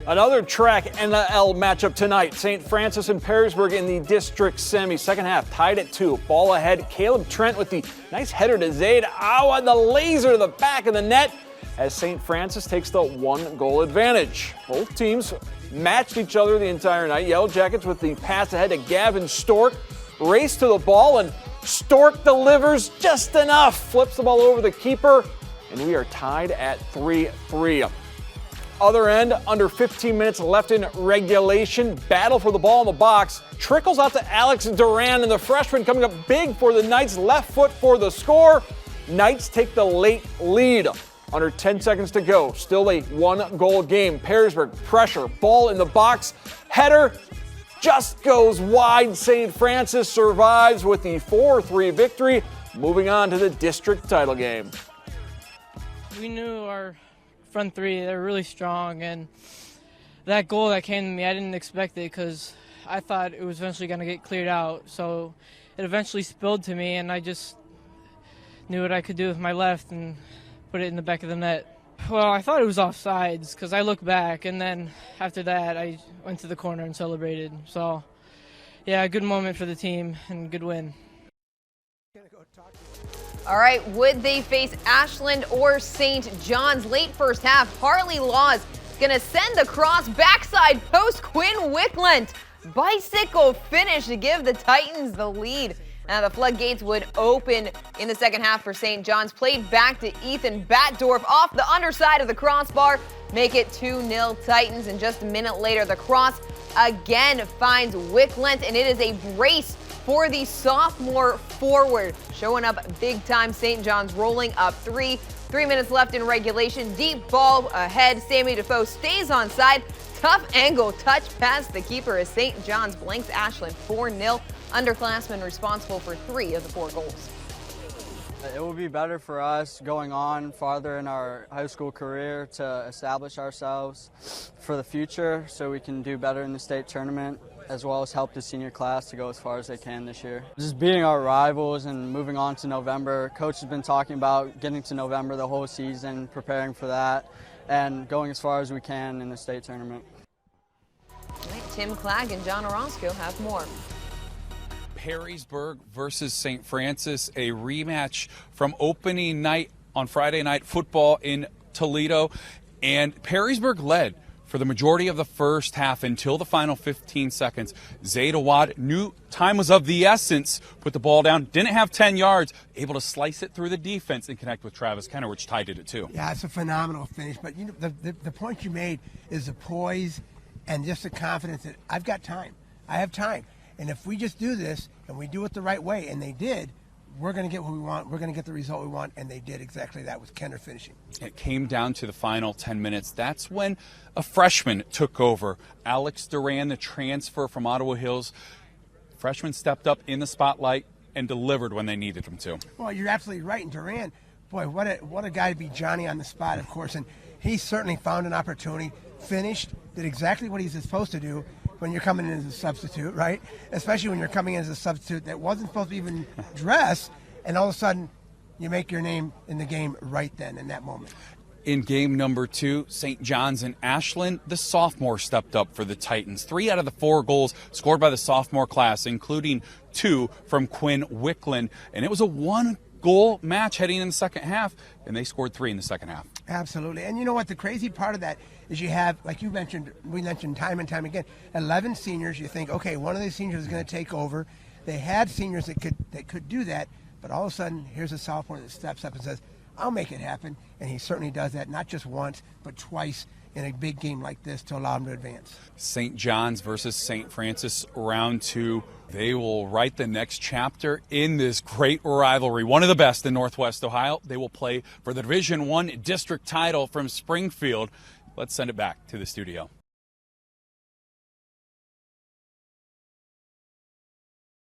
Another track NL matchup tonight. St. Francis and Perrysburg in the district semi. Second half tied at 2. Ball ahead. Caleb Trent with the nice header to Zaid Awa. The laser to the back of the net as St. Francis takes the 1-goal advantage. Both teams matched each other the entire night. Yellow Jackets with the pass ahead to Gavin Stork. Race to the ball and Stork delivers just enough. Flips the ball over the keeper and we are tied at 3-3. Other end, under 15 minutes left in regulation. Battle for the ball in the box. Trickles out to Alex Duran, and the freshman coming up big for the Knights. Left foot for the score. Knights take the late lead. Under 10 seconds to go. Still a 1-goal game. Perrysburg pressure. Ball in the box. Header just goes wide. St. Francis survives with the 4-3 victory. Moving on to the district title game. We knew our front three, they're really strong, and that goal that came to me, I didn't expect it because I thought it was eventually going to get cleared out. So it eventually spilled to me, and I just knew what I could do with my left and put it in the back of the net. Well, I thought it was offsides because I looked back, and then after that I went to the corner and celebrated. So yeah, a good moment for the team and good win. All right, would they face Ashland or St. John's? Late first half, Harley Laws going to send the cross backside post. Quinn Wickland bicycle finish to give the Titans the lead. Now the floodgates would open in the second half for St. John's. Played back to Ethan Batdorf off the underside of the crossbar. Make it 2-0 Titans. And just a minute later, the cross again finds Wickland, and it is a brace for the sophomore forward. Showing up big time. St. John's rolling up 3. 3 minutes left in regulation. Deep ball ahead. Sammy Defoe stays on side. Tough angle touch past the keeper as St. John's blanks Ashland 4-0. Underclassmen responsible for 3 of the 4 goals. It will be better for us going on farther in our high school career to establish ourselves for the future so we can do better in the state tournament, as well as help the senior class to go as far as they can this year. Just beating our rivals and moving on to November. Coach has been talking about getting to November the whole season, preparing for that, and going as far as we can in the state tournament. Right, Tim Clagg and John Orozco have more. Perrysburg versus St. Francis, a rematch from opening night on Friday Night Football in Toledo. And Perrysburg led for the majority of the first half until the final 15 seconds. Zaid Awad knew time was of the essence, put the ball down, didn't have 10 yards, able to slice it through the defense and connect with Travis Kenner, which tied it at 2. Yeah, it's a phenomenal finish. But you know, the point you made is the poise and just the confidence that I've got time. I have time. And if we just do this and we do it the right way, and they did, we're going to get what we want. We're going to get the result we want, and they did exactly that with Kenner finishing. It came down to the final 10 minutes. That's when a freshman took over. Alex Duran, the transfer from Ottawa Hills. Freshman stepped up in the spotlight and delivered when they needed him to. Well, you're absolutely right. And Duran, boy, what a guy to be Johnny on the spot, of course. And he certainly found an opportunity, finished, did exactly what he's supposed to do when you're coming in as a substitute, right? Especially when you're coming in as a substitute that wasn't supposed to even dress, and all of a sudden you make your name in the game right then in that moment. In game number 2, St. John's and Ashland, the sophomore stepped up for the Titans. 3 out of the 4 goals scored by the sophomore class, including 2 from Quinn Wickland. And it was a 1-goal match heading in the second half, and they scored 3 in the second half. Absolutely. And you know what? The crazy part of that is you have, like you mentioned, we mentioned time and time again, 11 seniors. You think, okay, one of these seniors is going to take over. They had seniors that could do that, but all of a sudden, here's a sophomore that steps up and says, I'll make it happen. And he certainly does that, not just once, but twice in a big game like this to allow him to advance. St. John's versus St. Francis, round 2. They will write the next chapter in this great rivalry, one of the best in Northwest Ohio. They will play for the Division I district title from Springfield. Let's send it back to the studio.